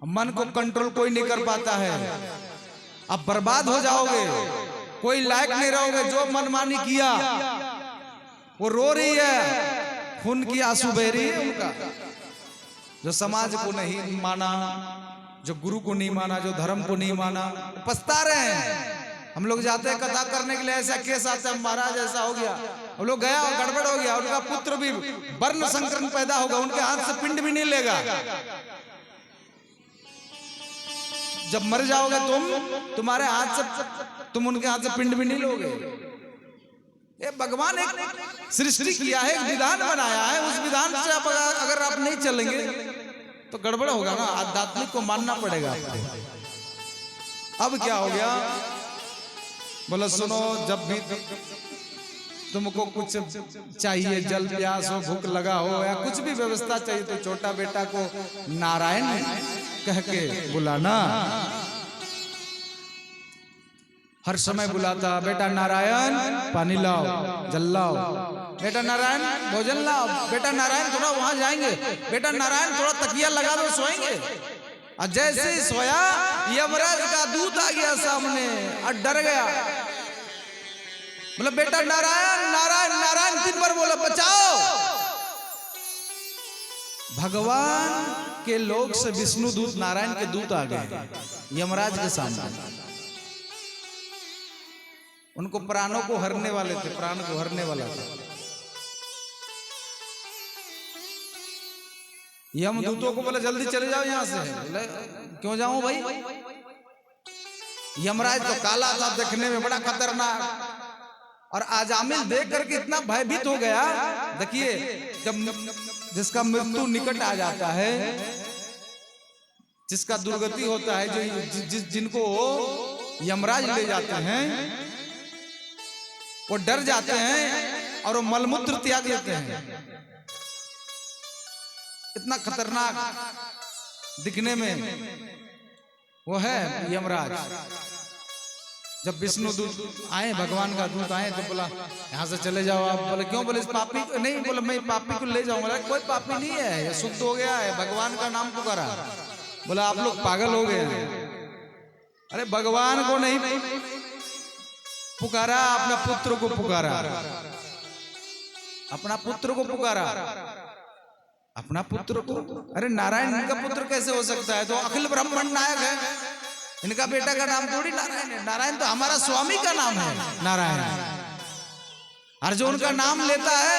मन को कंट्रोल कोई नहीं कर पाता है। अब बर्बाद हो जाओगे, कोई लायक नहीं रहोगे। जो मनमानी किया वो रो रही है, खून की आंसू बह रही है उनका। जो समाज को नहीं माना, जो गुरु को नहीं माना, जो धर्म को नहीं माना, पछता रहे हैं। हम लोग जाते हैं कथा करने के लिए, ऐसा केस आता है महाराज ऐसा हो गया, हम लोग गया और गड़बड़ हो गया, उनका पुत्र भी वर्ण संकरण पैदा होगा, उनके हाथ से पिंड भी नहीं लेगा। जब मर जाओगे तुम्हारे हाथ से, तुम उनके हाथ से पिंड भी नहीं लोगे। ये भगवान एक सृष्टि किया है, एक विधान बनाया है, उस विधान से आप अगर आप नहीं चलेंगे तो गड़बड़ होगा ना। आध्यात्मिक को मानना पड़ेगा आपको। अब क्या हो गया, बोला सुनो, जब भी तुमको कुछ चाहिए, जल प्यास हो, भूख लगा हो या कुछ भी व्यवस्था चाहिए, तो छोटा बेटा को नारायण कह के बुलाना। हर समय बुलाता, बेटा नारायण पानी लाओ, जल लाओ, बेटा नारायण भोजन लाओ, बेटा नारायण थोड़ा वहां जाएंगे, बेटा नारायण थोड़ा तकिया लगा दो सोएंगे। और जैसे ही सोया, यमराज का दूत आ गया सामने और डर गया। बोला बेटा नारायण नारायण नारायण 3 बार बोला, बचाओ। भगवान के लोक से विष्णु दूत, नारायण के दूत आ गए यमराज के सामने। उनको प्राणों को हरने वाले थे, प्राण को हरने वाला था। यमदूतों को बोला जल्दी चले जाओ यहां से। बोले क्यों जाऊं भाई? यमराज तो काला था, देखने में बड़ा खतरनाक, और आजामिल देख करके इतना भयभीत हो गया। देखिए, जब जिसका मृत्यु निकट आ जाता है, जिसका दुर्गति होता है, जो जिनको यमराज ले जाते हैं, वो डर जाते हैं और वो मलमूत्र त्याग लेते हैं। इतना खतरनाक दिखने में वो है यमराज। जब विष्णु दूत आए, भगवान का दूत आए, तो बोला यहाँ से चले जाओ आप। बोले क्यों? बोले इस पापी को नहीं, बोले मैं पापी को ले जाऊंगा। कोई पापी नहीं है, ये शुद्ध हो गया है, भगवान का नाम पुकारा। बोला आप लोग पागल हो गए हैं। अरे भगवान को नहीं पुकारा, अपना पुत्र को पुकारा, अपना पुत्र को पुकारा, अपना पुत्र को। अरे नारायण इनका पुत्र कैसे हो सकता है? तो अखिल ब्रह्मांड नायक है, इनका बेटा का नाम थोड़ी नारायण है। नारायण तो हमारा स्वामी का नाम है, नारायण। और जो उनका नाम लेता है,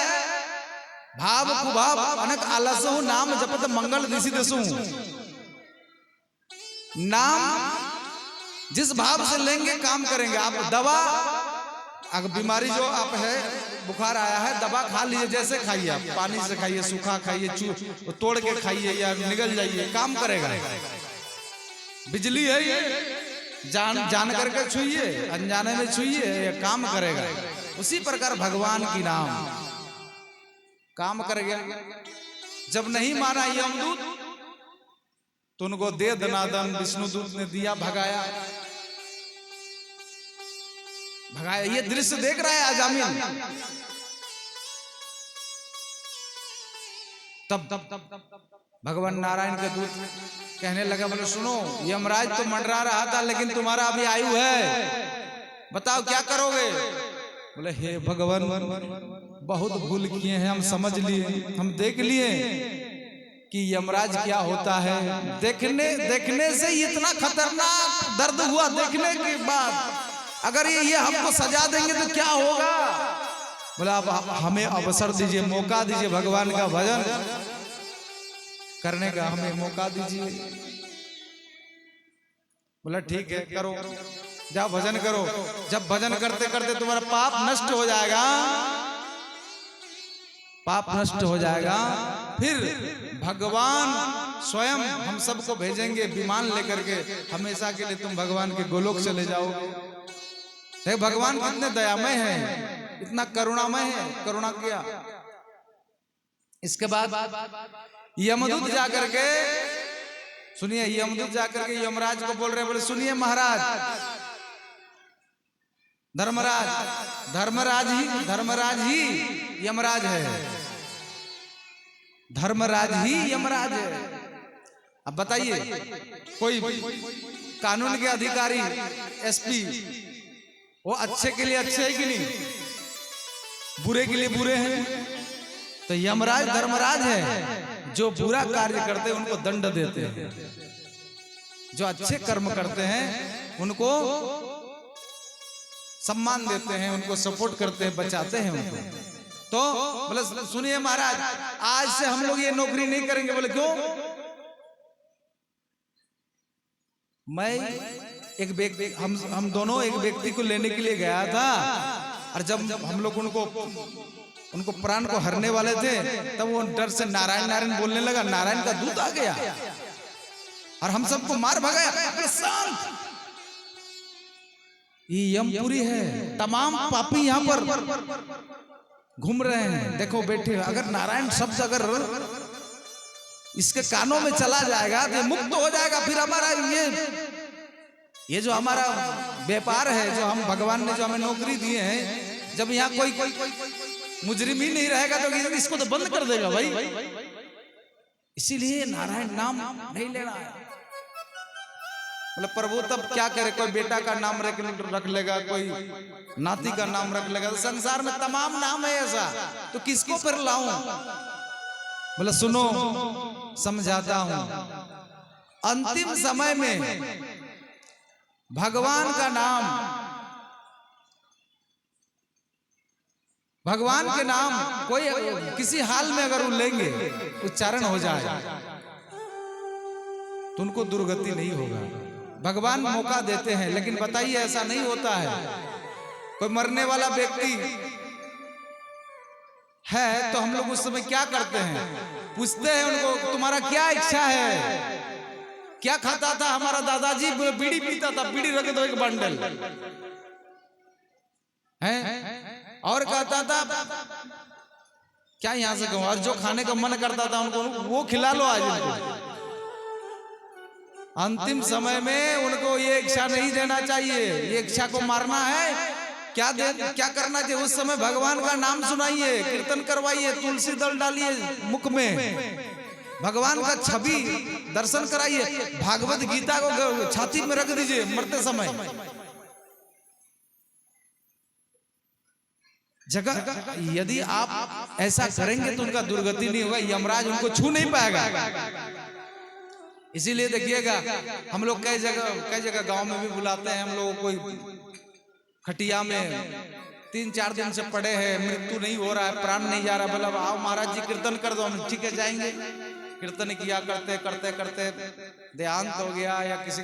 भाव कुभाव अनक आलसहु नाम जपत मंगल दिशि दसु। नाम जिस भाव से लेंगे काम करेंगे। आप दवा, अगर बीमारी जो आप है, बुखार आया है, दवा खा लीजिए, जैसे खाइए, आप पानी से खाइए, सूखा खाइए, तोड़ के खाइए या निगल जाइए, काम करेगा। बिजली है ये, जान करके छुइए, अनजाने में छुइए, ये काम करेगा। उसी प्रकार भगवान की नाम काम करेगा। जब नहीं माना यमदूत, तो उनको दे दनादन विष्णु दूत ने दिया, भगाया। ये दृश्य देख रहा है आजामिल। तब भगवान नारायण के दूत कहने लगा, बोले सुनो, यमराज तो मंडरा रहा था, लेकिन तुम्हारा अभी आयु है, बताओ क्या करोगे? बोले हे भगवान, बहुत भूल किए हैं, हम समझ लिए, हम देख लिए कि यमराज क्या होता है। देखने से इतना खतरनाक दर्द हुआ। देखने के बाद अगर ये हमको सजा देंगे तो क्या होगा? बोला आप हमें अवसर दीजिए, मौका दीजिए, भगवान का भजन करने का हमें मौका दीजिए। बोला ठीक है, करो, जाओ भजन करो। जब भजन करते करते तुम्हारा पाप नष्ट हो जाएगा, पाप नष्ट हो जाएगा, फिर भगवान स्वयं हम सबको भेजेंगे विमान लेकर के, हमेशा के लिए तुम भगवान के गोलोक चले जाओगे। भगवान कितने दयामय हैं, इतना करुणामय है, करुणा किया। इसके बाद यमदूत जाकर के, सुनिए, यमदूत जाकर के यमराज को बोल रहे, बोले सुनिए महाराज, धर्मराज ही यमराज है, धर्मराज ही यमराज है। अब बताइए, कोई कानून के अधिकारी एसपी, वो अच्छे के लिए अच्छे है कि नहीं, बुरे के लिए बुरे हैं। तो यमराज धर्मराज है, जो बुरा कार्य करते हैं उनको दंड देते हैं, जो अच्छे कर्म करते हैं उनको सम्मान देते हैं, उनको सपोर्ट करते हैं, बचाते हैं उनको। तो बोले सुनिए महाराज, आज से हम लोग ये नौकरी नहीं करेंगे। बोले क्यों? मैं एक व्यक्ति, हम दोनों एक व्यक्ति को लेने के लिए गया था, और जब हम लोग उनको प्राण को हरने वाले थे, तब वो डर से नारायण नारायण बोलने लगा। नारायण का दूत आ गया और हम सबको मार भगाया। शांत, ये यमपुरी है, तमाम पापी यहाँ पर घूम रहे हैं, देखो बैठे। अगर नारायण शब्द अगर इसके कानों में चला जाएगा तो मुक्त हो जाएगा। फिर हमारा ये जो हमारा व्यापार है, जो हम भगवान ने जो हमें नौकरी दिए हैं, जब यहाँ कोई मुजरिम ही नहीं रहेगा तो इसको तो बंद कर देगा भाई। इसीलिए नारायण नाम नहीं लेना है। मतलब प्रभु तब क्या करे, कोई बेटा का नाम रख लेगा, कोई नाती का नाम रख लेगा। तो संसार में तमाम नाम है ऐसा, तो किसको फिर लाऊं? बोले सुनो, समझाता हूं। अंतिम समय में भगवान का नाम, भगवान के नाम कोई किसी हाल में अगर वो लेंगे, उच्चारण हो जाए, तो उनको दुर्गति नहीं होगा। भगवान मौका देते हैं, लेकिन बताइए ऐसा नहीं होता है। कोई मरने वाला व्यक्ति है तो हम लोग उस समय क्या करते हैं? पूछते हैं उनको, तुम्हारा क्या इच्छा है? क्या खाता था हमारा दादाजी? बीड़ी पीता था, बीड़ी रख दो एक बंडल है। और कहता था क्या यहां से कहूं, और जो खाने का मन करता था उनको वो खिला लो आज उनको। अंतिम समय में उनको ये इच्छा नहीं देना चाहिए, ये इच्छा को मारना है। क्या करना चाहिए? उस समय भगवान का नाम सुनाइए, कीर्तन करवाइए, तुलसी दल डालिए मुख में, भगवान का छवि दर्शन कराइए, भागवत गीता को छाती में रख दीजिए मरते समय। जगह यदि आप ऐसा करेंगे तो उनका दुर्गति नहीं होगा, यमराज उनको छू नहीं पाएगा। इसीलिए देखिएगा, हम लोग कई जगह गांव में भी बुलाते हैं हम लोग, कोई खटिया में 3-4 दिन से पड़े हैं, मृत्यु नहीं हो रहा है, प्राण नहीं जा रहा, बोला आओ महाराज जी कीर्तन कर दो। हम ठीक है जाएंगे। कीर्तन किया करते करते करते देहांत हो गया, या किसी